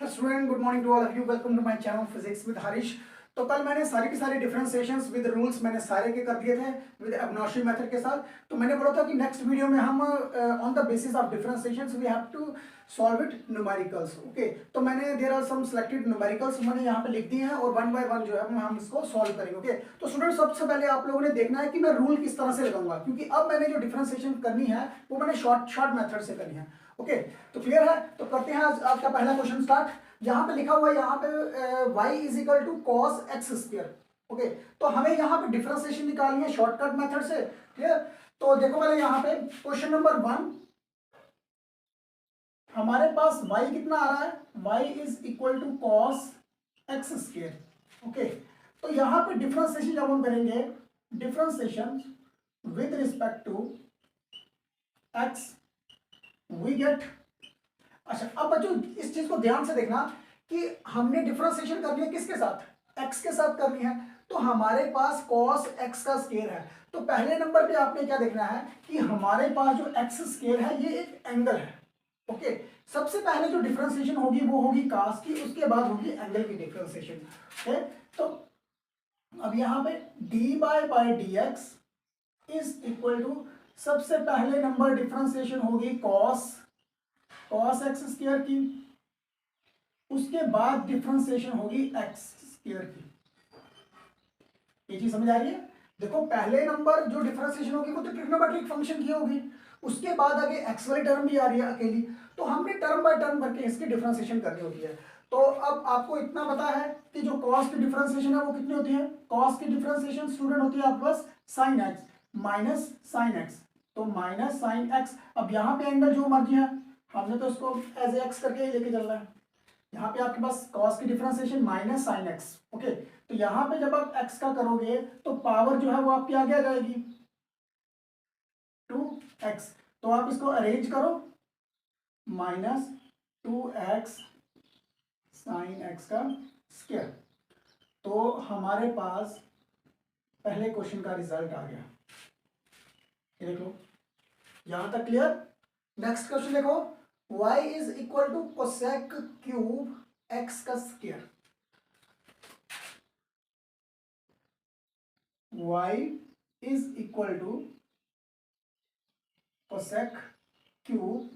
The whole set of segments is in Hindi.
Student, good morning to all of you. Welcome to my channel physics with Harish. तो कल मैंने सारे के सारे डिफरेंशिएशंस विद रूल्स मैंने सारे के कर दिए थे विद एबनॉशी मेथड के साथ। तो मैंने बोला था कि नेक्स्ट वीडियो में हम on the basis of differentiations we have to solve it numericals. Okay, तो मैंने there are some selected numericals मैंने यहाँ पे लिख दिए हैं और वन बाय वन जो है हम इसको सॉल्व करेंगे। ओके, तो स्टूडेंट सबसे पहले आप लोगों ने देखना है कि मैं रूल किस तरह से लगाऊंगा, क्योंकि अब मैंने जो डिफरेंशिएशन करनी है वो मैंने शॉर्ट मेथड से करनी है। ओके, तो क्लियर है। तो करते हैं आज आपका पहला क्वेश्चन स्टार्ट। यहाँ पे लिखा हुआ है, यहाँ पे y is equal to cos X square. Okay, तो हमें यहाँ पे डिफरेंशिएशन निकालनी है शॉर्टकट मेथड से। क्लियर। तो देखो पहले यहाँ पे क्वेश्चन नंबर 1 हमारे पास y कितना आ रहा है, y is equal to cos X square. Okay, तो यहाँ पे डिफरेंशिएशन जब हम करेंगे, differentiation with respect to x we get. अच्छा, अब बच्चों इस चीज को ध्यान से देखना कि हमने डिफरेंशिएशन करनी है किसके साथ, x के साथ करनी है। तो हमारे पास cos x का स्क्वायर है, तो पहले नंबर पे आपने क्या देखना है कि हमारे पास जो x स्क्वायर है ये एक एंगल है। ओके, सबसे पहले जो डिफरेंशिएशन होगी वो होगी cos की, उसके बाद होगी एंगल की डिफरेंशिएशन। ओके, तो अब यहाँ पे dy by D x is equal to, सबसे पहले नंबर डिफरेंशिएशन होगी cos एक्स स्क्वायर की, उसके बाद डिफरेंशिएशन होगी एक्स स्क्वायर की। ये चीज समझ आ रही है। देखो पहले नंबर जो डिफरेंशिएशन होगी वो तो ट्रिग्नोमेट्रिक फंक्शन की होगी, उसके बाद आगे एक्स वाली टर्म भी आ रही है अकेली, तो हमने टर्म बाय टर्म करके इसकी डिफरेंशिएशन करनी होती है। तो अब आपको इतना पता है कि जो कॉस की डिफरेंशिएशन है वो कितनी होती है। कॉस की डिफरेंशिएशन स्टूडेंट होती है आपके पास sine x minus sine x, तो माइनस साइन एक्स। अब यहाँ पे एंगल जो मर्जी है, हमने तो उसको एज एक्स करके ही लेके चलना है। यहाँ पे आपके पास कॉस की differentiation minus sine x. Okay, तो यहाँ पे जब आप एक्स का करोगे तो पावर जो है वो आपकी आगे आ जाएगी 2x। तो आप इसको अरेंज करो, माइनस 2x साइन एक्स का स्क्वायर। तो हमारे पास पहले क्वेश्चन का रिजल्ट आ गया। ये देख लो, यहां तक क्लियर। नेक्स्ट क्वेश्चन देखो, y is equal to cosec cube x का square. y is equal to cosec cube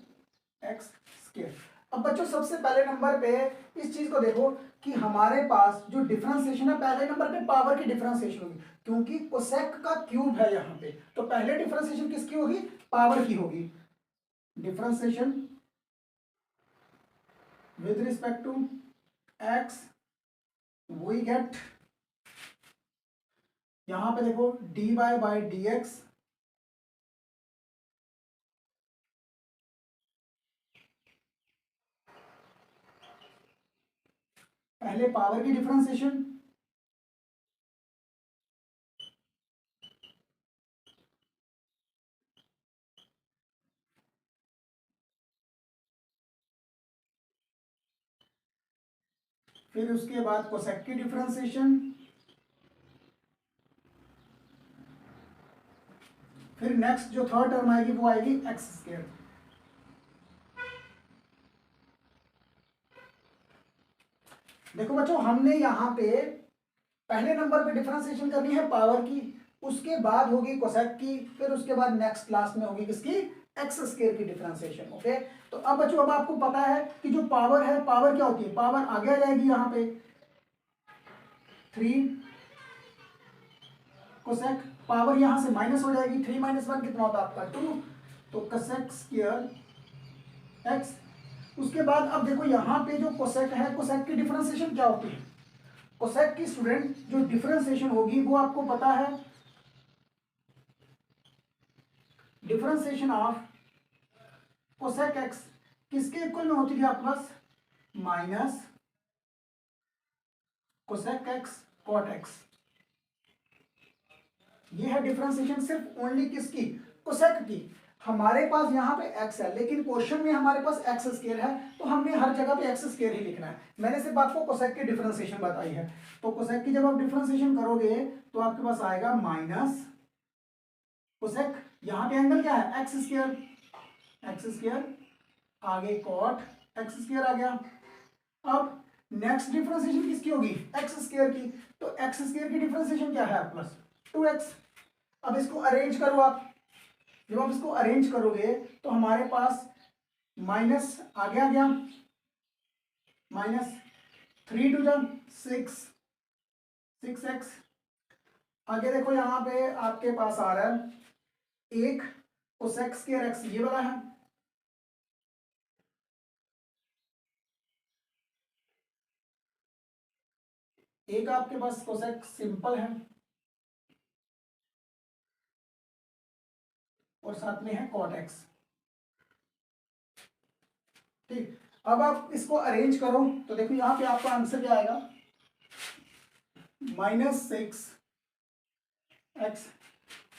x square. अब बच्चों सबसे पहले नंबर पे इस चीज को देखो कि हमारे पास जो डिफरेंशिएशन है, पहले नंबर पे पावर की डिफरेंशिएशन होगी, क्योंकि कोसेक का क्यूब है यहाँ पे, तो पहले डिफरेंशिएशन किसकी होगी, पावर की होगी। Differentiation with respect to x we get, यहां पे देखो dy बाई डी एक्स पहले पावर की डिफरेंशिएशन, फिर उसके बाद कोसेक की डिफरेंशिएशन, फिर नेक्स्ट जो थर्ड टर्म आएगी वो आएगी एक्स स्क्वायर। देखो बच्चों, हमने यहाँ पे पहले नंबर पे डिफरेंशिएशन करनी है पावर की, उसके बाद होगी कोसेक की, फिर उसके बाद नेक्स्ट क्लास में होगी किसकी, एक्स स्क्वायर की डिफरेंशिएशन। ओके, तो अब बच्चों अब आपको पता है कि जो पावर है, पावर क्या होती है, पावर आगे आ जाएगी यहाँ पे 3 कोसेक, पावर यहां से माइनस हो जाएगी, 3 माइनस 1 कितना होता है आपका 2, तो कोसेक स्क्वायर एक्स। उसके बाद अब देखो यहाँ पे जो कोसेक है, कोसेक की डिफरेंशिएशन क्या होती है, कोसेक की स्टूडेंट जो डिफरेंशिएशन होगी वो आपको पता है, डिफरेंशिएशन ऑफ कोसेक एक्स किसके इक्वल में होती थी आपके पास, minus cosec x cot x. ये है डिफरेंशिएशन सिर्फ ओनली किसकी, कोसेक की। हमारे पास यहाँ पे x है, लेकिन क्वेश्चन में हमारे पास एक्स स्क्वायर है, तो हमने हर जगह पे एक्स स्क्वायर ही लिखना है। मैंने सिर्फ आपको कोसेक की डिफरेंशिएशन बताई है, तो कोसेक की जब आप डिफरेंशिएशन करोगे तो आपके पास आएगा माइनस कोसेक, यहाँ पे एंगल क्या है, एक्स स्क्वायर, आगे कॉट एक्स स्क्वायर आ गया, अब नेक्स्ट डिफरेंशिएशन किसकी होगी, एक्स स्क्वायर की। तो एक्स स्क्वायर की डिफरेंशिएशन क्या है, प्लस 2x। अब इसको अरेंज करो आप, जब आप इसको अरेंज करोगे तो हमारे पास माइनस आगे आ गया, -3 × 2 = 6x। आगे देखो यहाँ पे आपके पास आ रहा है 1 cos स्क्वायर x, ये वाला है। एक आपके पास कोसेक सिंपल है और साथ में है कॉट एक्स। ठीक, अब आप इसको अरेंज करो तो देखो यहाँ पे आपका आंसर क्या आएगा, -6x।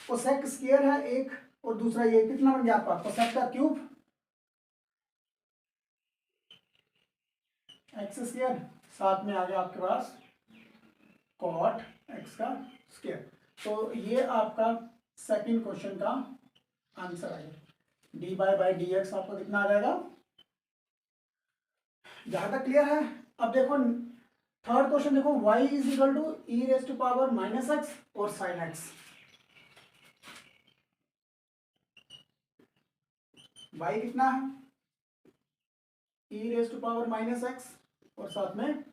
कोसेक स्क्वायर है एक और दूसरा ये कितना बन गया आपका, कोसेक का क्यूब एक्स स्क्वायर, साथ में आ गया आपके पास कॉट एक्स का स्क्वायर। तो ये आपका सेकंड क्वेश्चन का आंसर आएगा। dy/dx आपको कितना आ जाएगा, जहां तक क्लियर है। अब देखो थर्ड क्वेश्चन देखो, y = e⁻⁻x और sin x। y कितना है, e⁻⁻x और साथ में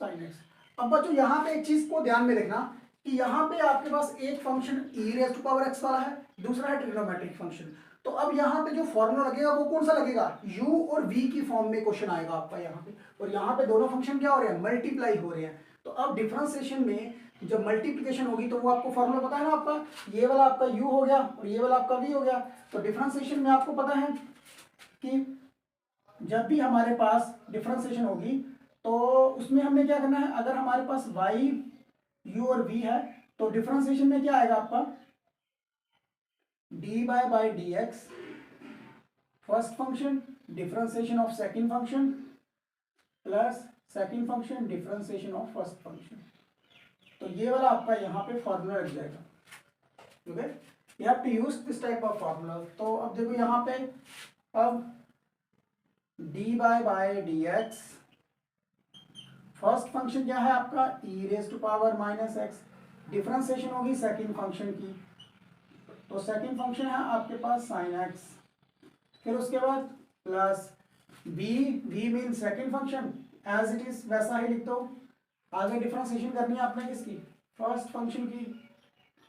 sin x। अब बच्चों यहाँ पे एक चीज को ध्यान में देखना कि यहाँ पे आपके पास एक फंक्शन e⁻x वाला है, दूसरा है ट्रिग्नोमेट्रिक फंक्शन। तो अब यहाँ पे जो फॉर्मूला लगेगा वो कौन सा लगेगा, u और v की फॉर्म में क्वेश्चन आएगा आपका यहाँ पे। और यहाँ पे दोनों फंक्शन क्या हो रहे हैं, मल्टीप्लाई हो रहे हैं। तो अब डिफरेंशिएशन में जब मल्टीप्लिकेशन होगी तो वो आपको फॉर्मूला पता है ना आपका, ये वाला आपका u हो गया और ये वाला आपका v हो गया। तो डिफरेंशिएशन में आपको पता है कि जब भी हमारे पास डिफरेंशिएशन होगी तो उसमें हमें क्या करना है, अगर हमारे पास y u और v है तो डिफरेंशिएशन में क्या आएगा आपका, dy/dx first function differentiation of second function plus second function differentiation of first function. तो ये वाला आपका यहाँ पे फॉर्मूला लग जाएगा। Okay, you have to use this type of formula. तो अब देखो यहाँ पे अब dy/dx फर्स्ट फंक्शन क्या है आपका, e⁻⁻x, डिफरेंशिएशन होगी सेकंड फंक्शन की। तो सेकंड फंक्शन है आपके पास sin x, फिर उसके बाद plus v mean second function as it is वैसा ही लिख दो। आगे डिफरेंशिएशन करनी है आपने किसकी, फर्स्ट फंक्शन की।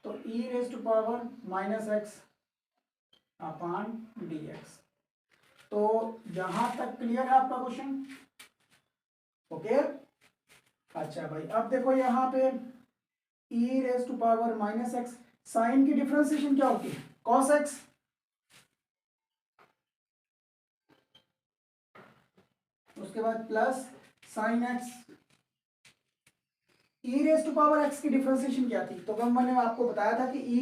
तो e⁻⁻x अपॉन dx। तो यहां तक क्लियर है आपका क्वेश्चन, ओके। अच्छा भाई, अब देखो यहाँ पे e⁻⁻x साइन की डिफरेंशिएशन क्या होती है, cos x। उसके बाद प्लस sin x। e⁻x की डिफरेंशिएशन क्या थी, तो मैंने आपको बताया था कि e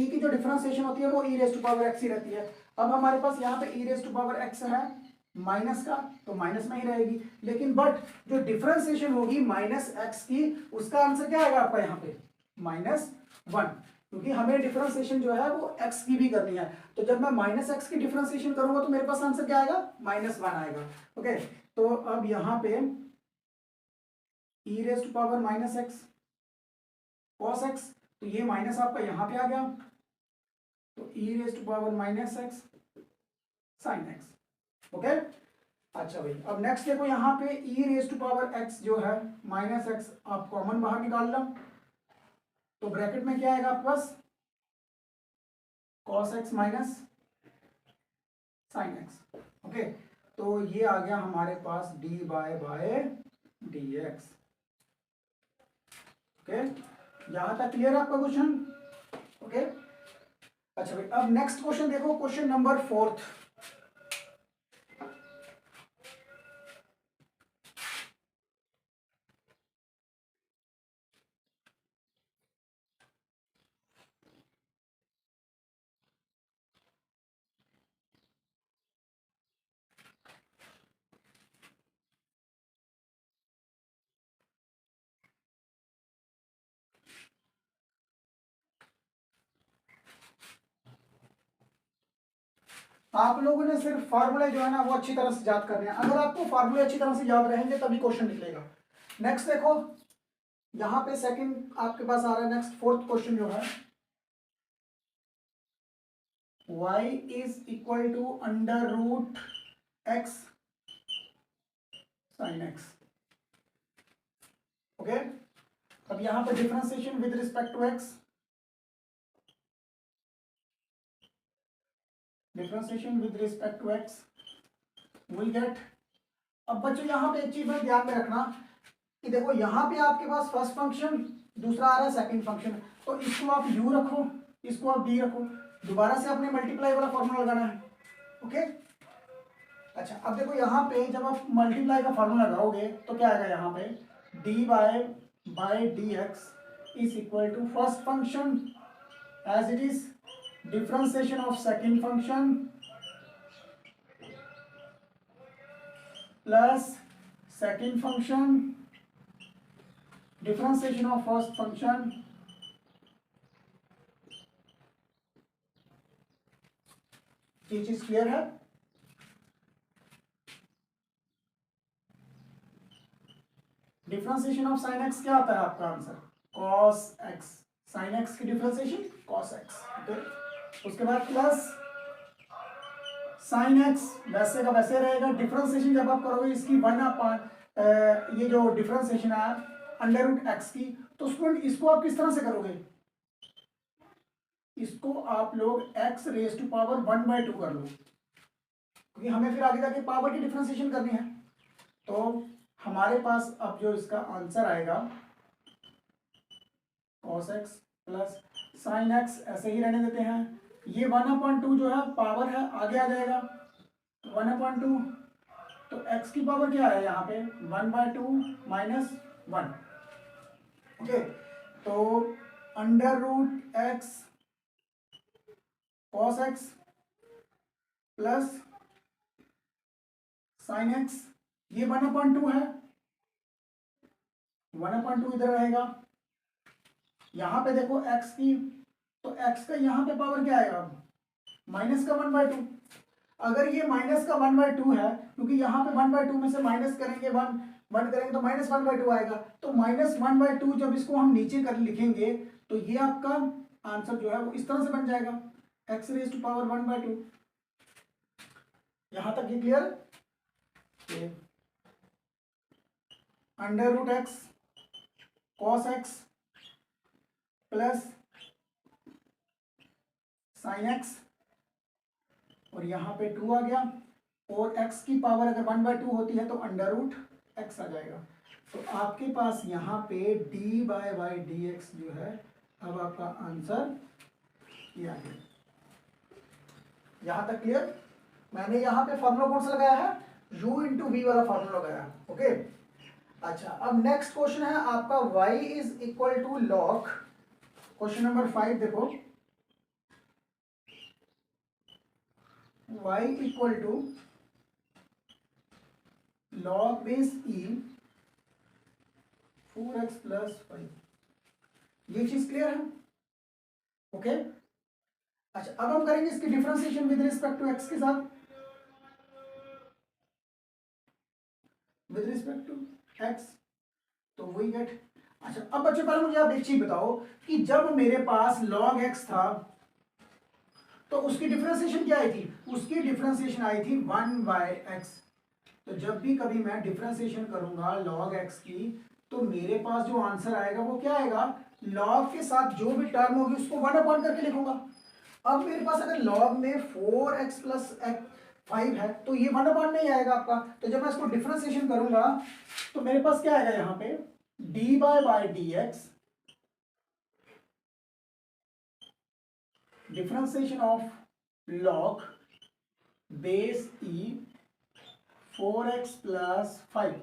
की जो डिफरेंशिएशन होती है वो e⁻x ही रहती है। अब हमारे पास यहाँ पे e⁻x है माइनस का, तो माइनस में ही रहेगी। लेकिन बट जो डिफरेंशिएशन होगी -x की, उसका आंसर क्या आएगा आपका यहाँ पे, -1, क्योंकि हमें डिफरेंशिएशन जो है वो x की भी करनी है। तो जब मैं -x की डिफरेंशिएशन करूंगा तो मेरे पास आंसर क्या आएगा, -1 आएगा। ओके, तो अब यहाँ पे e⁻⁻x cos x, तो ये माइनस आपका यहाँ पे आ गया, तो e⁻⁻x sin x। ओके, अच्छा भाई, अब नेक्स्ट देखो यहाँ पे e⁻x जो है -x आप कॉमन बाहर निकाल लो, तो ब्रैकेट में क्या आएगा आपके पास, cos x minus sin x। Okay, तो ये आ गया हमारे पास dy/dx। ओके, यहां तक क्लियर है आपका क्वेश्चन, ओके। अच्छा भाई, अब नेक्स्ट क्वेश्चन देखो, क्वेश्चन नंबर 4। आप लोगों ने सिर्फ फार्मूले जो है ना वो अच्छी तरह से याद करने हैं। अगर आपको फार्मूले अच्छी तरह से याद रहेंगे तभी क्वेश्चन निकलेगा। नेक्स्ट देखो, यहाँ पे सेकंड आपके पास आ रहा है, नेक्स्ट फोर्थ क्वेश्चन जो है, y is equal to under root x sine x. Okay, अब यहां पर differentiation with respect to x, differentiation with respect to x will get. अब बच्चों यहां पे एक चीज में ध्यान में रखना कि देखो यहां पे आपके पास फर्स्ट फंक्शन, दूसरा आ रहा है सेकंड फंक्शन, तो इसको आप u रखो, इसको आप d रखो, दोबारा से आपने मल्टीप्लाई वाला फॉर्मूला लगाना है। ओके, अच्छा अब देखो यहाँ पे जब आप मल्टीप्लाई का फॉर्मूला लगाओगे तो क्या आएगा, यहाँ पे dy by dx is equal to first function as it is differentiation of second function plus second function differentiation of first function. ये चीज क्लियर है? डिफरेंशिएशन ऑफ साइन एक्स क्या आता है आपका answer, cos x. Sine x की डिफरेंशिएशन कॉस एक्स। ओके, उसके बाद प्लस साइन एक्स वैसे का वैसे रहेगा। डिफरेंशिएशन जब आप करोगे इसकी वन अपॉन ये जो डिफरेंशिएशन है अंडर रूट एक्स की, तो स्टूडेंट इसको आप किस तरह से करोगे, इसको आप लोग एक्स रेज टू पावर 1/2 कर लो, क्योंकि हमें फिर आगे जाके पावर की डिफरेंशिएशन करनी है। तो हमारे पास अब जो इसका आंसर आएगा cos x plus sine x, ऐसे ही रहने देते हैं। ये 1/2 जो है पावर है आगे आ जाएगा 1/2, तो x की पावर क्या है यहाँ पे 1/2 माइनस 1। ओके, तो under root x cos x plus sine x, ये 1/2 है, 1/2 इधर रहेगा। यहां पे देखो x की, तो x का यहां पे पावर क्या आएगा माइनस का 1/2। अगर ये माइनस का 1/2 है, क्योंकि यहाँ पे 1/2 में से माइनस करेंगे 1 करेंगे तो माइनस 1/2 आएगा, तो माइनस 1/2 जब इसको हम नीचे कर लिखेंगे तो ये आपका आंसर जो है वो इस तरह से बन जाएगा x रेज टू पावर 1/2। यहां तक ये clear? Under root x cos x plus sine x, और यहाँ पे 2 आ गया, और x की पावर अगर 1/2 होती है तो अंडर रूट एक्स आ जाएगा। तो आपके पास यहाँ पे dy बाय dx जो है, अब आपका आंसर ये आ गया। यहाँ तक क्लियर? मैंने यहाँ पे फॉर्मूला कौन सा लगाया है, u इंटू वी वाला फॉर्मूला लगाया। ओके, अच्छा अब नेक्स्ट क्वेश्चन है आपका y is equal to log, question number 5 देखो, y equal to log base e 4x plus 5। ये चीज क्लियर है? ओके, अच्छा अब हम करेंगे इसकी differentiation with respect to x के साथ, विद रिस्पेक्ट टू x, तो वही गेट। अच्छा अब बच्चों पहले मुझे आप एक चीज बताओ कि जब मेरे पास log x था तो उसकी डिफरेंशिएशन क्या आई थी, उसकी डिफरेंशिएशन आई थी 1/x। तो जब भी कभी मैं डिफरेंशिएशन करूंगा log x की, तो मेरे पास जो आंसर आएगा वो क्या आएगा, log के साथ जो भी टर्म होगी उसको 1 करके लिखूंगा। अब मेरे पास अगर log में 4x प्लस 5 है तो ये 1 नहीं आएगा आपका। तो जब मैं इसको डिफरेंशिएशन करूंगा तो मेरे पास क्या आएगा, यहाँ पे dy by dx differentiation of log base e 4x plus 5।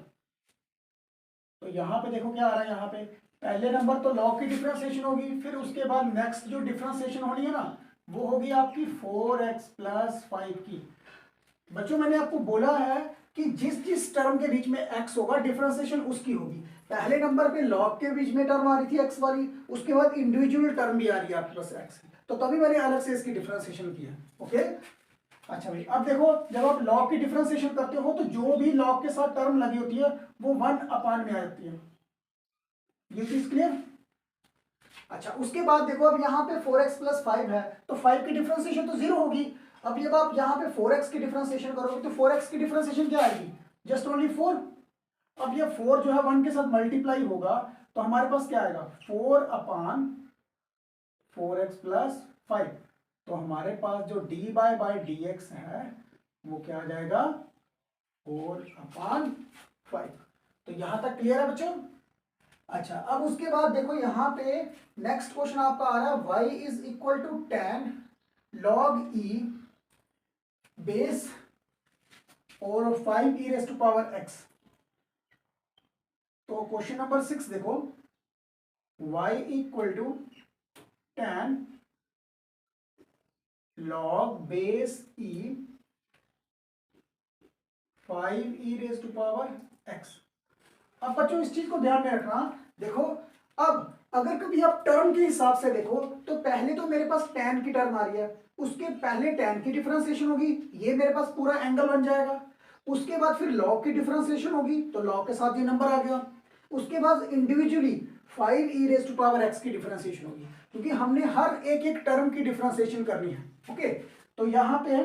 तो यहां पे देखो क्या आ रहा है, यहाँ पे पहले नंबर तो log की डिफरेंशिएशन होगी, फिर उसके बाद नेक्स्ट जो डिफरेंशिएशन होनी है ना वो होगी आपकी 4x प्लस 5 की। बच्चों मैंने आपको बोला है कि जिस जिस टर्म के बीच में x होगा डिफरेंशिएशन उसकी होगी। पहले नंबर पे log के बीच में टर्म आ रही थी x वाली, उसके बाद इंडिविजुअल टर्म भी आ रही है आपके पास x की, तो तभी मैंने अलग से इसकी डिफरेंशिएशन किया। ओके, अच्छा भाई, अब देखो जब आप लॉग की डिफरेंशिएशन करते हो तो जो भी लॉग के साथ टर्म लगी होती है वो 1 में आ जाती है। ये चीज क्लियर? अच्छा, उसके बाद देखो अब यहाँ पे 4x प्लस 5 है तो 5 की डिफरेंशिएशन तो 0 होगी। अब जब आप यहाँ पे 4x की डिफरेंशिएशन करोगे तो 4x की डिफरेंशिएशन क्या आएगी? Just only 4। अब ये 4 जो है 1 के साथ मल्टीप्लाई होगा तो हमारे पास क्या आएगा? 4 अपान 4x प्लस 5। तो हमारे पास जो dy बाई डी एक्स है वो क्या आ जाएगा? 4 अपान 5। तो यहां तक क्लियर है बच्चों? अच्छा, अब उसके बाद देखो यहाँ पे नेक्स्ट क्वेश्चन आपका आ रहा है y is equal to 10 log e base और 5 e raise to power x। तो क्वेश्चन नंबर 6 देखो, y equal to 10 log base e 5 e raise to power x। अब बच्चों इस चीज को ध्यान में रखना, देखो अब अगर कभी आप टर्म के हिसाब से देखो तो पहले तो मेरे पास tan की टर्म आ रही है, उसके पहले tan की डिफरेंशिएशन होगी, ये मेरे पास पूरा एंगल बन जाएगा। उसके बाद फिर log की डिफरेंशिएशन होगी तो log के साथ ये नंबर आ गया। उसके बाद individually 5 e raise to power x की डिफरेंशिएशन होगी, क्योंकि हमने हर एक एक टर्म की डिफरेंशिएशन करनी है। ओके, तो यहाँ पे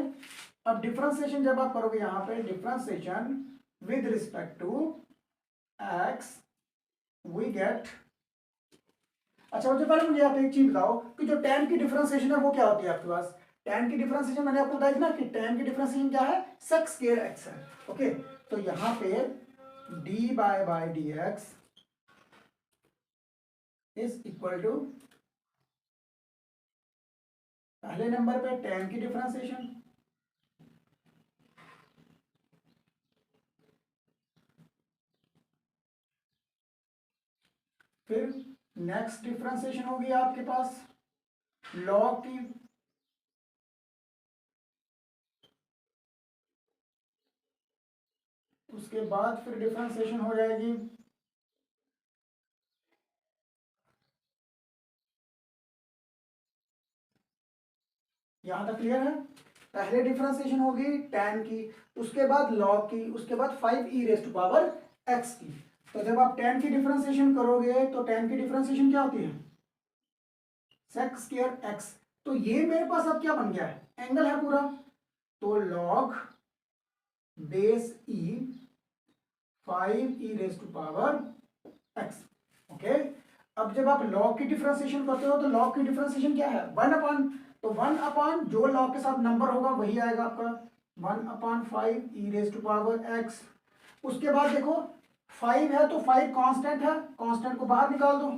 अब डिफरेंशिएशन जब आप करोगे, यहाँ पे differentiation with respect to x we get. अच्छा बच्चों, पहले मुझे आप एक चीज बताओ कि जो tan की डिफरेंशिएशन है वो क्या होती है आपके पास? tan की डिफरेंशिएशन मैंने आपको बताया था ना कि tan की डिफरेंशिएशन क्या है? sec स्क्वायर x है। ओके, तो यहां पे dy by D x is equal to पहले नंबर पे tan की डिफरेंशिएशन, फिर नेक्स्ट डिफरेंशिएशन होगी आपके पास log की, उसके बाद फिर डिफरेंशिएशन हो जाएगी यहां तक क्लियर है? पहले डिफरेंशिएशन होगी tan की, उसके बाद log की, उसके बाद 5 e raise to power x की। तो जब आप tan की डिफरेंशिएशन करोगे तो tan की डिफरेंशिएशन क्या होती है? sec square x। तो ये मेरे पास अब क्या बन गया है? एंगल है पूरा। तो log base e 5 e raise to power x। Okay, अब जब आप log की डिफरेंशिएशन करते हो तो log की डिफरेंशिएशन क्या है? 1 अपान, तो 1 अपान जो log के साथ नंबर होगा वही आएगा आपका 1 upon 5 e raise to power x। उसके बाद देखो 5 है तो 5 कांस्टेंट है, कांस्टेंट को बाहर निकाल दो।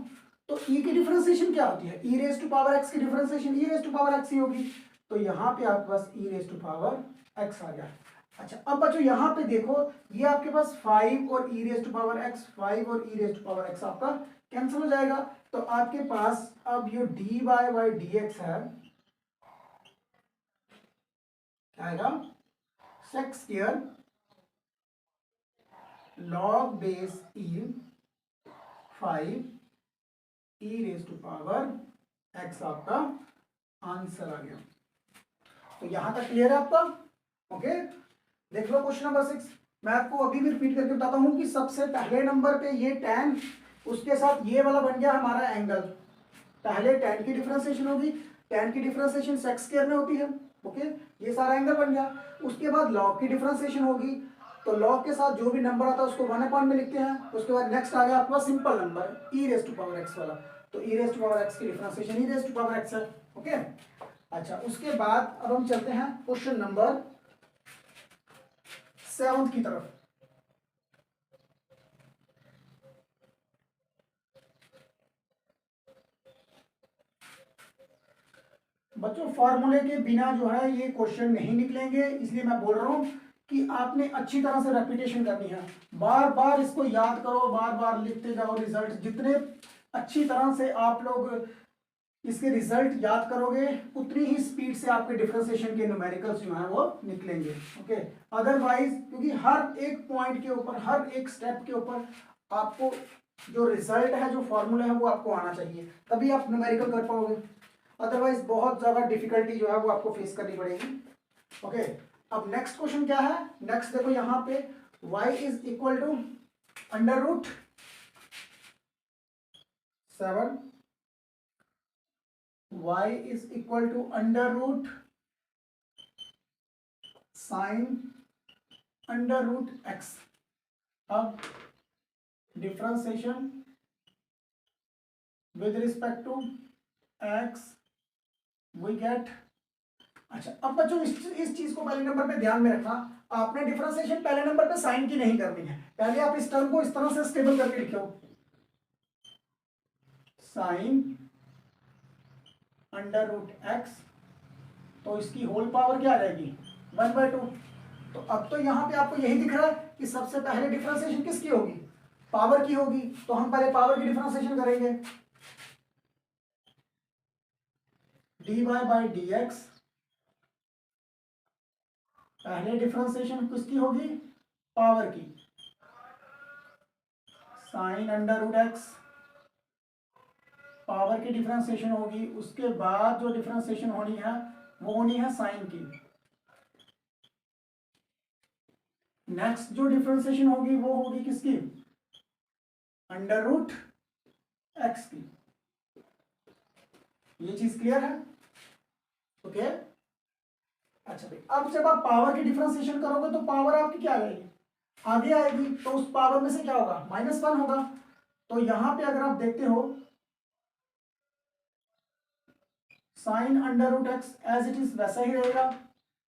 तो e की डिफरेंशिएशन क्या होती है? e raise to power x की differentiation e raise to power x ही होगी। तो यहाँ पे आपके पास e raise to power x आ गया। अच्छा, अब बच्चों यहाँ पे देखो ये आपके पास 5 और e raise to power x, 5 और e raise to power x आपका कैंसिल हो जाएगा। तो आपके पास अब ये dy बाई डी एक्स है क्या आएगा? Sec square log base e 5 e raise to power x आपका आंसर आ गया। तो यहां तक क्लियर है आपका? ओके, देख लो क्वेश्चन नंबर 6। मैं आपको अभी भी रिपीट करके बताता हूं कि सबसे पहले नंबर पे ये tan, उसके साथ ये वाला बन गया हमारा एंगल। पहले tan की डिफरेंशिएशन होगी, tan की डिफरेंशिएशन सेक स्क्वायर में होती है। ओके, ये सारा एंगल बन गया। उसके बाद log की डिफरेंशिएशन होगी, तो log के साथ जो भी नंबर आता है उसको 1 अपान में लिखते हैं। उसके बाद नेक्स्ट आ गया आपका simple number e raise to power x वाला, तो e raise to power x की differentiation e raise to power x है। ओके, अच्छा उसके बाद अब हम चलते हैं क्वेश्चन नंबर 7 की तरफ। बच्चों फॉर्मूले के बिना जो है ये क्वेश्चन नहीं निकलेंगे, इसलिए मैं बोल रहा हूं कि आपने अच्छी तरह से रेपिटेशन करनी है, बार बार इसको याद करो, बार बार लिखते जाओ। रिजल्ट जितने अच्छी तरह से आप लोग इसके रिजल्ट याद करोगे उतनी ही स्पीड से आपके डिफरेंशिएशन के न्यूमेरिकल्स जो है वो निकलेंगे। ओके, अदरवाइज क्योंकि हर एक पॉइंट के ऊपर, हर एक स्टेप के ऊपर आपको जो रिजल्ट है, जो फॉर्मूला है वो आपको आना चाहिए, तभी आप न्यूमेरिकल कर पाओगे। अदरवाइज बहुत ज़्यादा डिफिकल्टी जो है वो आपको फेस करनी पड़ेगी। ओके, अब नेक्स्ट क्वेश्चन क्या है, नेक्स्ट देखो यहां पे y is equal to under root 7, y is equal to under root sine under root x। अब differentiation with respect to x we get. अच्छा, अब बच्चों इस चीज को पहले नंबर पे ध्यान में रखना, आपने डिफरेंशिएशन पहले नंबर पे साइन की नहीं करनी है, पहले आप इस टर्म को इस तरह से स्टेबल करके लिखो, साइन अंडर रूट एक्स, तो इसकी होल पावर क्या आ जाएगी 1/2। तो अब तो यहां पे आपको यही दिख रहा है कि सबसे पहले डिफरेंशिएशन किसकी होगी, पावर की होगी, तो हम पहले पावर की डिफरेंशिएशन करेंगे, dy बाई डी एक्स, पहले डिफरेंशिएशन किसकी होगी, पावर की, sine under root x, power की डिफरेंशिएशन होगी, उसके बाद जो डिफरेंशिएशन होनी है वो होनी है साइन की। नेक्स्ट जो डिफरेंशिएशन होगी वो होगी किसकी, अंडर रूट एक्स की। ये चीज क्लियर है, ओके। अच्छा भाई, अब जब आप पावर की डिफरेंशिएशन करोगे तो पावर आपकी क्या आएगी, आगे आएगी, तो उस पावर में से क्या होगा -1 होगा। तो यहां पे अगर आप देखते हो sine under root x as it is वैसा ही रहेगा,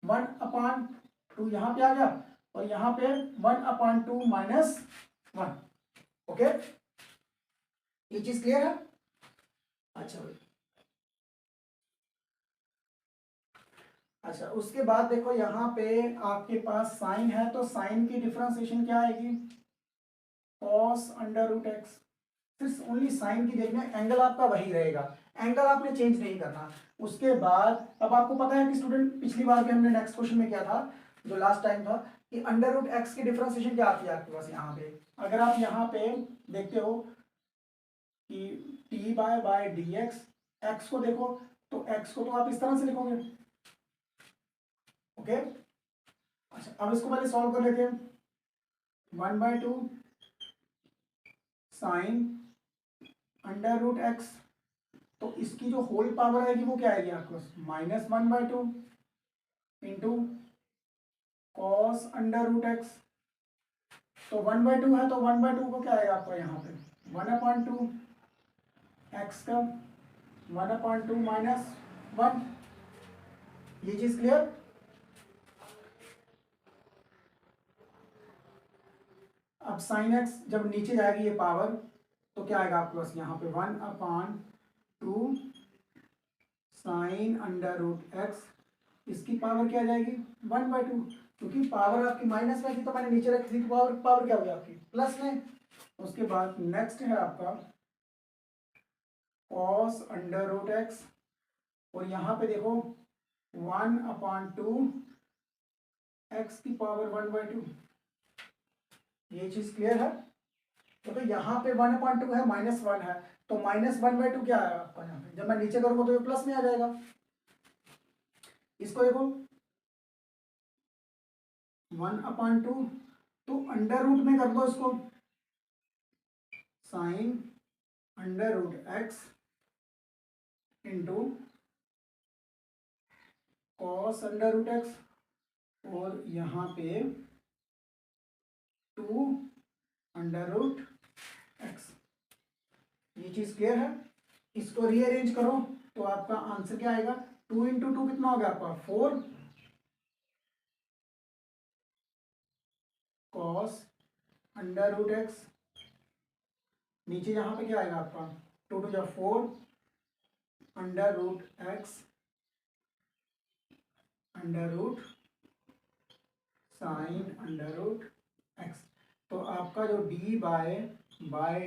1/2 यहां पे आ गया, और यहां पे 1/2 -1। ओके, ये चीज क्लियर है। अच्छा भाई, अच्छा उसके बाद देखो यहाँ पे आपके पास साइन है, तो साइन की डिफरेंशिएशन क्या आएगी, कॉस अंडर रूट एक्स। सिर्फ ओनली साइन की देखना, एंगल आपका वही रहेगा, एंगल आपने चेंज नहीं करना। उसके बाद अब आपको पता है कि स्टूडेंट पिछली बार भी हमने नेक्स्ट क्वेश्चन में किया था, जो लास्ट टाइम था, कि अंडर रूट एक्स की डिफरेंशिएशन क्या आती है आपके पास यहाँ पे। अगर आप यहाँ पे देखते हो कि t by D x, x को देखो, तो एक्स को तो आप इस तरह से लिखोगे, ओके। अच्छा, अब इसको पहले सॉल्व कर लेते हैं, 1/2 साइन अंडर रूट एक्स, तो इसकी जो होल पावर आएगी वो क्या आएगी आपको, -1/2 into cos under root x. तो 1/2 है, तो 1/2 को क्या आएगा आपका यहाँ पे 1/2 एक्स का 1/2 -1। ये चीज क्लियर। अब साइन एक्स जब नीचे जाएगी ये पावर, तो क्या आएगा आपके पास यहाँ पे 1/2 साइन अंडर रूट एक्स, इसकी पावर क्या आ जाएगी 1/2, क्योंकि पावर आपकी माइनस में थी तो मैंने नीचे रखी थी, तो पावर पावर क्या होगी आपकी प्लस में। उसके बाद नेक्स्ट है आपका कॉस अंडर रूट एक्स, और यहाँ पे देखो 1/2 एक्स की पावर 1/2। ये चीज क्लियर है। तो यहाँ पे 1/2 है, -1 है, तो -1/2 क्या है आपका यहाँ पे, जब मैं नीचे करूंगा तो ये प्लस में आ जाएगा। इसको देखो 1/2, तो अंडर रूट में कर दो इसको, sine under root x into cos under root x, और यहाँ पे 2 अंडर रूट एक्स। ये चीज क्लियर है। इसको रीअरेंज करो तो आपका आंसर क्या आएगा, 2 × 2 कितना हो गया आपका 4 कॉस अंडर रूट एक्स, नीचे यहाँ पे क्या आएगा आपका 2 × 2 4 under root x under root sine under root x. तो आपका जो डी बाय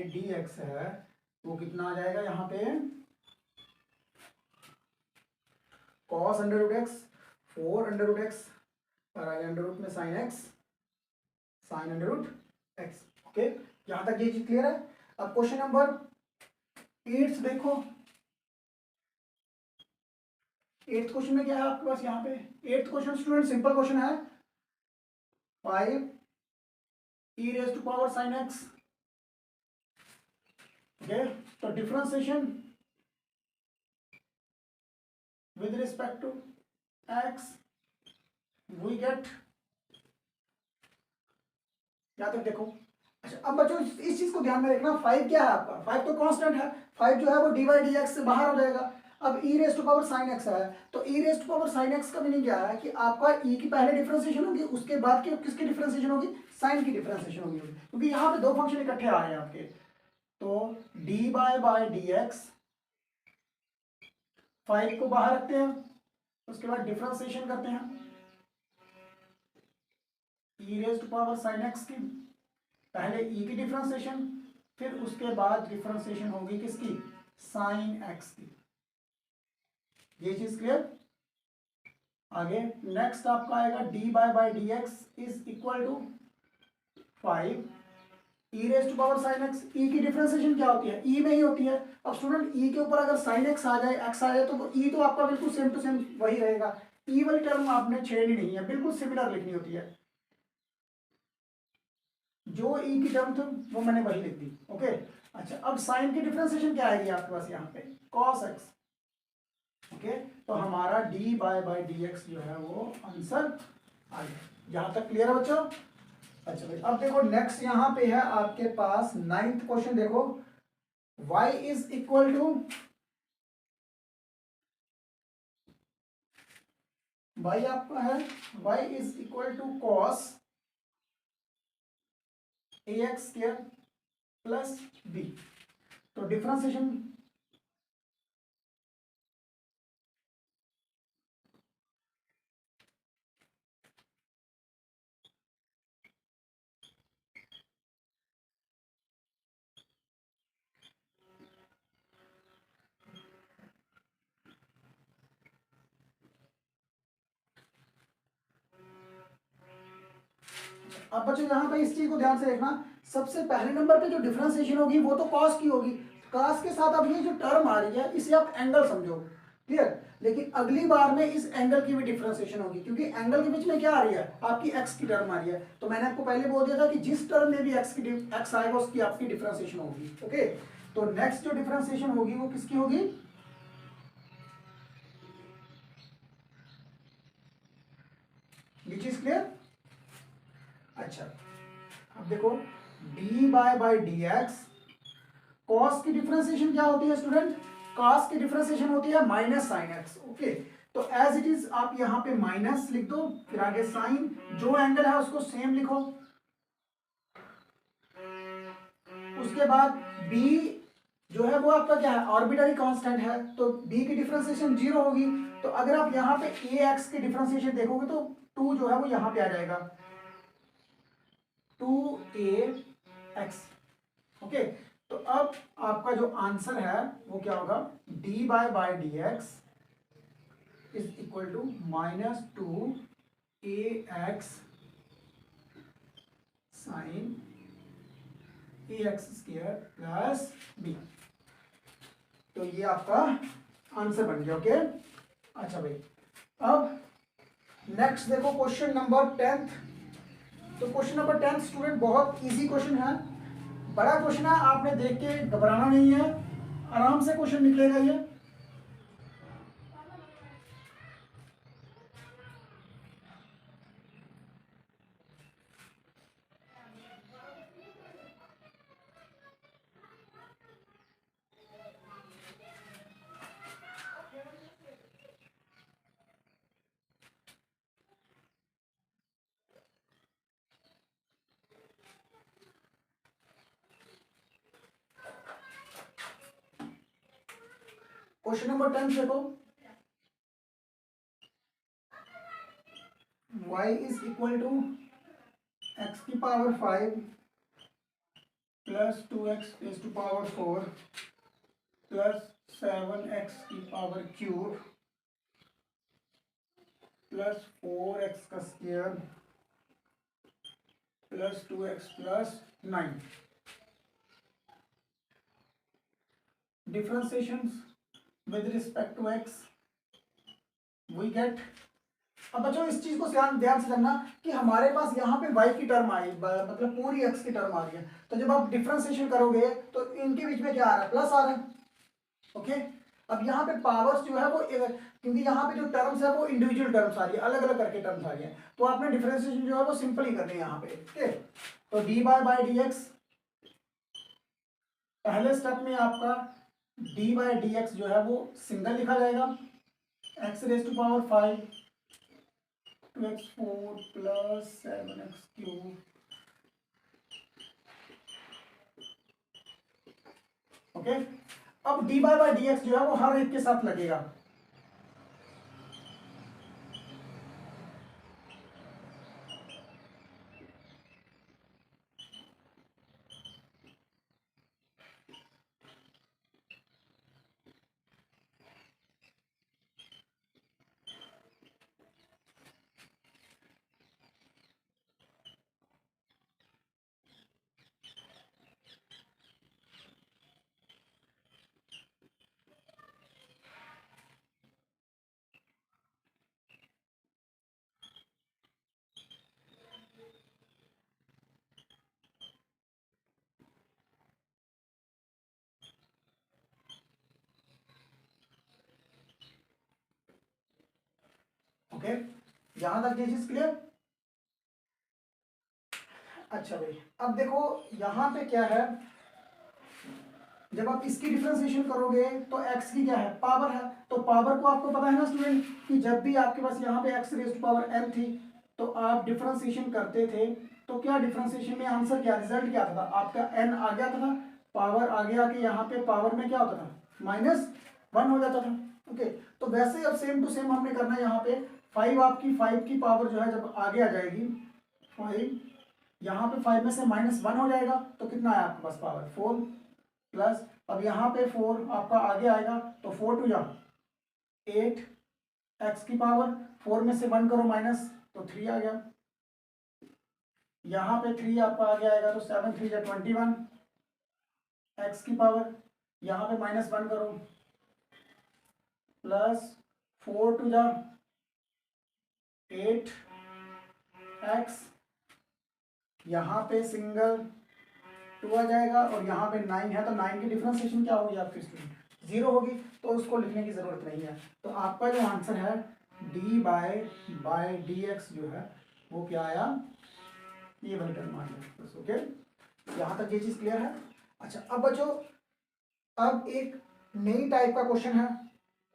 डी एक्स है वो कितना आ जाएगा यहाँ पे, cos under root x 4 under root x और आगे अंडर रूट में sine x, sine under root x. Okay, यहां तक ये चीज क्लियर है। अब क्वेश्चन नंबर 8 देखो, एट्थ क्वेश्चन में क्या है आपके पास यहाँ पे? Eighth question student simple question है, 5 e raise to power sine x. Okay, तो differentiation with respect to x we get, या तक देखो। अच्छा अब बच्चों इस चीज को ध्यान में रखना, 5 क्या है आपका? 5 तो कांस्टेंट है, 5 जो है वो डी बाई डी एक्स से बाहर हो जाएगा। अब e raise to power sine x है, तो e raise to power sine x का मीनिंग क्या है कि आपका e की पहले डिफरेंशिएशन होगी, उसके बाद की किसकी डिफरेंशिएशन होगी? साइन की डिफरेंशिएशन होगी, क्योंकि यहाँ पे दो फंक्शन इकट्ठे आ रहे हैं आपके। तो डी बाई डी एक्स, 5 को बाहर रखते हैं, उसके बाद डिफरेंशिएशन करते हैं e raise to power sine x की, पहले e की डिफरेंशिएशन, फिर उसके बाद डिफरेंशिएशन होगी किसकी? साइन एक्स की। ये चीज क्लियर? आगे नेक्स्ट आपका आएगा d by D x is equal to 5 e raise to power sine x. E की डिफरेंशिएशन क्या होती है? ई में ही होती है। अब स्टूडेंट ई के ऊपर अगर साइन एक्स आ जाए, एक्स आ जाए, तो ई तो आपका बिल्कुल सेम टू सेम वही रहेगा। ई वाली टर्म आपने छेड़नी नहीं है, बिल्कुल सिमिलर लिखनी होती है। जो ई की टर्म थी वो मैंने वही लिख दी। ओके, अच्छा अब साइन की डिफरेंशिएशन क्या आएगी आपके पास यहाँ पे? Cos x. ओके, तो हमारा डी बाई डी एक्स जो है वो आंसर आ गया। यहां तक क्लियर है बच्चों? अच्छा भाई अब देखो नेक्स्ट यहां पे है आपके पास 9th क्वेश्चन, देखो y is equal to, y आपका है y is equal to cos a x square plus b. तो डिफरेंशिएशन, अब बच्चों यहाँ पे इस चीज को ध्यान से देखना, सबसे पहले नंबर पे जो डिफरेंशिएशन होगी वो तो कॉस की होगी। कॉस के साथ अब ये जो टर्म आ रही है इसे आप एंगल समझो, क्लियर? लेकिन अगली बार में इस एंगल की भी डिफरेंशिएशन होगी, क्योंकि एंगल के बीच में क्या आ रही है? आपकी एक्स की टर्म आ रही है। तो मैंने आपको पहले बोल दिया था कि जिस टर्म में भी एक्स आएगा उसकी आपकी डिफरेंशिएशन होगी। ओके, तो नेक्स्ट जो डिफरेंशिएशन होगी वो किसकी होगी? Which is clear? अच्छा अब देखो D by D x, cos की डिफरेंशिएशन क्या होती है स्टूडेंट? कॉस की डिफरेंशिएशन होती है माइनस साइन एक्स। ओके, तो एज इट इज आप यहां पे माइनस लिख दो, फिर आगे साइन, जो एंगल है उसको सेम लिखो। उसके बाद b जो है वो आपका क्या है? आर्बिट्ररी कांस्टेंट है, तो b की डिफरेंशिएशन 0 होगी। तो अगर आप यहां पे ax की डिफरेंशिएशन देखोगे तो 2 जो है वो यहां पे आ जाएगा, 2ax। ओके, तो अब आपका जो आंसर है वो क्या होगा? D by D x is equal to -2ax sine ax square plus b। तो ये आपका आंसर बन गया। ओके, अच्छा भाई अब नेक्स्ट देखो क्वेश्चन नंबर 10th। तो क्वेश्चन नंबर 10th स्टूडेंट बहुत इजी क्वेश्चन है, बड़ा क्वेश्चन है, आपने देख के घबराना नहीं है, आराम से क्वेश्चन निकलेगा ये। क्वेश्चन नंबर 10 देखो, y is equal to x की power 5 plus 2x raise to power 4 plus 7x की पावर क्यूब प्लस 4x का square plus 2x plus 9। Differentiation with respect to x we get. अब बच्चों इस चीज को ध्यान से जानना कि हमारे पास यहाँ पे y की टर्म आई, मतलब पूरी x की टर्म आ रही है, तो जब आप डिफरेंशिएशन करोगे तो इनके बीच में क्या आ रहा है, प्लस आ रहा है। ओके, अब यहाँ पे पावर्स जो है वो क्योंकि यहाँ पे जो टर्म्स है वो इंडिविजुअल टर्म्स आ रही है, अलग अलग करके टर्म्स आ रही है, तो आपने डिफरेंशिएशन जो है वो सिंपल ही करनी है यहाँ पे। ओके, तो डी बाय डी एक्स, पहले स्टेप में आपका डी बाय डी एक्स जो है वो सिंगल लिखा जाएगा, x raise to power 5 2x4 plus 7x3। ओके, अब डी बाय डी एक्स जो है वो हर एक के साथ लगेगा। ओके, यहां तक ये चीज क्लियर। अच्छा भाई, अब देखो यहां पे क्या है, जब आप इसकी डिफरेंशिएशन करोगे तो x की क्या है, पावर है, तो पावर को आपको पता है ना स्टूडेंट कि जब भी आपके पास यहाँ पे x raise to power m थी तो आप डिफरेंशिएशन करते थे, तो क्या डिफरेंशिएशन में आंसर क्या, रिजल्ट क्या था, आपका n आ गया था, पावर आगे आके यहाँ पे पावर में क्या होता था, -1 हो जाता था। ओके, तो वैसे अब सेम टू सेम हमने करना है यहाँ पे, 5 आपकी 5 की पावर जो है जब आगे आ जाएगी 5, यहाँ पे 5 में से -1 हो जाएगा तो कितना है आपके पास पावर 4 प्लस, अब यहाँ पे 4 आपका आगे आएगा तो 4 टू जा 8, एक्स की पावर 4 में से 1 करो माइनस तो 3 आ गया, यहाँ पे 3 आपका आगे आएगा तो 7 3 जा 21, एक्स की पावर यहाँ पे -1 करो प्लस 4 टू जा 8, एक्स यहाँ पे सिंगल 2 आ जाएगा और यहाँ पे 9 है, तो 9 की डिफरेंशिएशन क्या होगी आपकी स्टूडेंट, 0 होगी, तो उसको लिखने की जरूरत नहीं है। तो आपका जो आंसर है डी बाय डी एक्स जो है वो क्या आया, ये वाली टर्म आ गया बस। ओके, यहाँ तक ये चीज क्लियर है। अच्छा, अब बच्चों अब एक नई टाइप का क्वेश्चन है,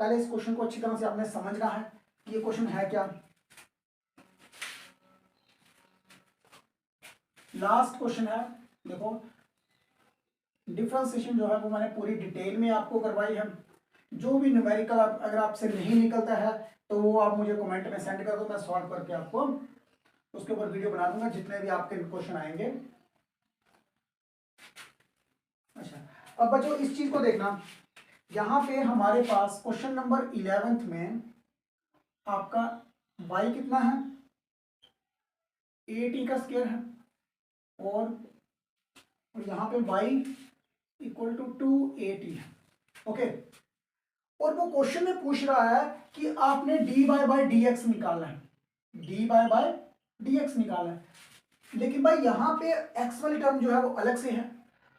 पहले इस क्वेश्चन को अच्छी तरह से आपने समझना है कि ये क्वेश्चन है क्या। लास्ट क्वेश्चन है, देखो डिफरेंशिएशन जो है वो मैंने पूरी डिटेल में आपको करवाई है, जो भी न्यूमेरिकल अगर आपसे नहीं निकलता है तो वो आप मुझे कमेंट में सेंड कर दो, मैं सॉल्व करके आपको उसके ऊपर वीडियो बना दूंगा जितने भी आपके क्वेश्चन आएंगे। अच्छा, अब बच्चों इस चीज को देखना, यहाँ पे हमारे पास क्वेश्चन नंबर 11 में आपका y कितना है, 8 का स्क्वायर है, और यहाँ पे y इक्वल टू 280 है। ओके, और वो क्वेश्चन में पूछ रहा है कि आपने डी बाय डी एक्स निकालना है, डी बाय डी एक्स निकालना है, लेकिन भाई यहाँ पे x वाली टर्म जो है वो अलग से है,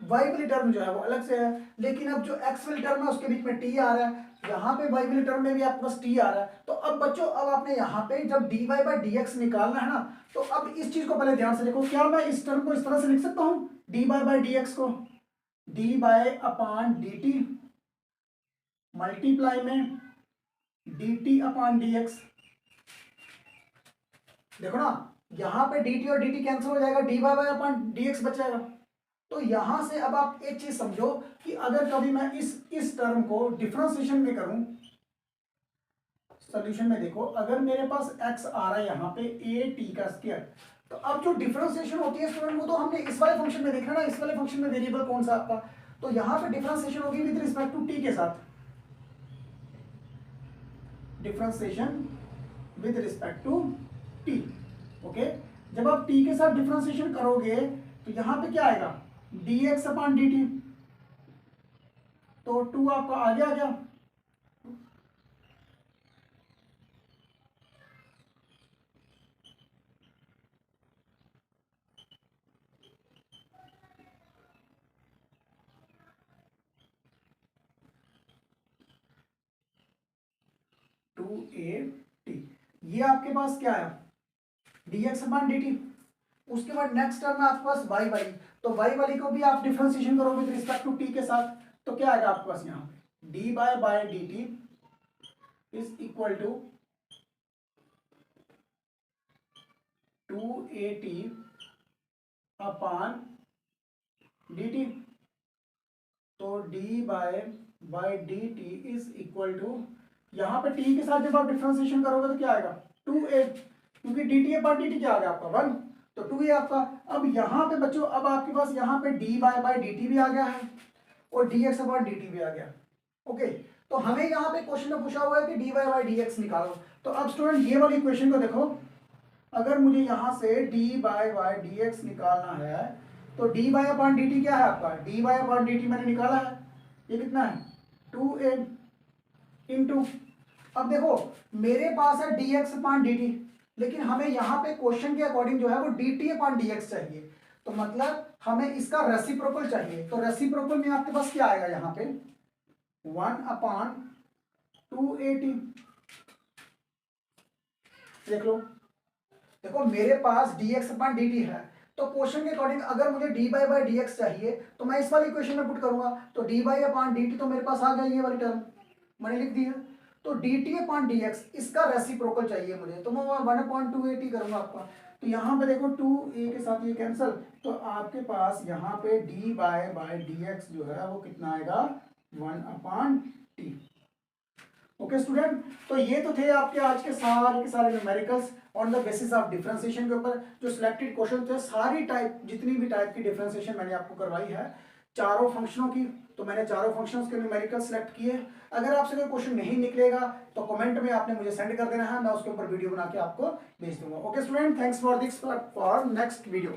y वाली टर्म जो है वो अलग से है, लेकिन अब जो x वाली टर्म है उसके बीच में t आ रहा है, यहाँ पे y वाली टर्म में भी आपके पास t आ रहा है। तो अब बच्चों अब आपने यहाँ पे जब dy बाय डी एक्स निकालना है ना, तो अब इस चीज को पहले ध्यान से देखो, क्या मैं इस टर्म को इस तरह से लिख सकता हूँ, डी बाय डी एक्स को d by upon d t multiply में d t upon d x. देखो ना, यहाँ पे डी टी और डी टी कैंसिल हो जाएगा, d by upon d x बच जाएगा। तो यहां से अब आप एक चीज समझो कि अगर कभी मैं इस टर्म को डिफरेंशिएशन में करूं, सॉल्यूशन में देखो, अगर मेरे पास x आ रहा है यहाँ पे a t का स्क्वायर, तो अब जो डिफरेंशिएशन होती है स्टूडेंट वो तो हमने इस वाले फंक्शन में देखा ना, इस वाले फंक्शन में वेरिएबल कौन सा आपका, तो यहाँ पे डिफरेंशिएशन होगी विद रिस्पेक्ट टू t के साथ, differentiation with respect to t। Okay, जब आप t के साथ डिफरेंशिएशन करोगे तो यहाँ पे क्या आएगा, dx अपॉन dt, तो 2 आपका आगे आ गया, 2a/t। ये आपके पास क्या है, dx/dt। उसके बाद नेक्स्ट टर्म है आपके पास y वाली, तो y वाली को भी आप डिफरेंशिएशन करो विद रिस्पेक्ट टू t के साथ, तो क्या आएगा आपके पास यहाँ पे dy/dt is equal to 2at upon dt। तो dy/dt इज इक्वल टू, यहाँ पे t के साथ जब आप डिफरेंशिएशन करोगे तो क्या आएगा 2a, क्योंकि dt/dt क्या आ गया आपका 1, तो 2a आपका। अब यहाँ पे बच्चों अब आपके पास यहाँ पे dy/dt भी आ गया है और dx/dt भी आ गया। ओके, तो हमें यहाँ पे क्वेश्चन में पूछा हुआ है कि dy/dx निकालो। तो अब स्टूडेंट ये वाली इक्वेशन को देखो, अगर मुझे यहाँ से dy/dx निकालना है तो dy/dt क्या है आपका, dy/dt मैंने निकाला है, ये कितना है 2a इंटू, अब देखो मेरे पास है dx/dt, लेकिन हमें यहाँ पे क्वेश्चन के अकॉर्डिंग जो है वो dt/dx चाहिए, तो मतलब हमें इसका रेसिप्रोकल चाहिए। तो रेसिप्रोकल में आपके पास क्या आएगा यहाँ पे 1/2at। देख लो, देखो मेरे पास dx/dt है, तो क्वेश्चन के अकॉर्डिंग अगर मुझे dy/dx चाहिए तो मैं इस वाली इक्वेशन में पुट करूंगा, तो dy/dt तो मेरे पास आ गया, ये वाली टर्म मैंने लिख दी है। तो dt/dx इसका रेसिप्रोकल चाहिए मुझे, तो मैं 1/2at करूंगा आपका। तो यहाँ पे देखो 2a के साथ ये कैंसिल, तो आपके पास यहाँ पे dy/dx जो है वो कितना आएगा 1/t। ओके स्टूडेंट, तो ये तो थे आपके आज के सारे numericals on the basis of differentiation के ऊपर। जो सिलेक्टेड क्वेश्चन थे, सारी टाइप जितनी भी टाइप की डिफरेंशिएशन मैंने आपको करवाई है, चारों फंक्शनों की, तो मैंने चारों फंक्शंस के न्यूमेरिकल सिलेक्ट किए। अगर आपसे कोई क्वेश्चन नहीं निकलेगा तो कमेंट में आपने मुझे सेंड कर देना है, मैं उसके ऊपर वीडियो बना के आपको भेज दूंगा। Okay student, thanks for this for next video.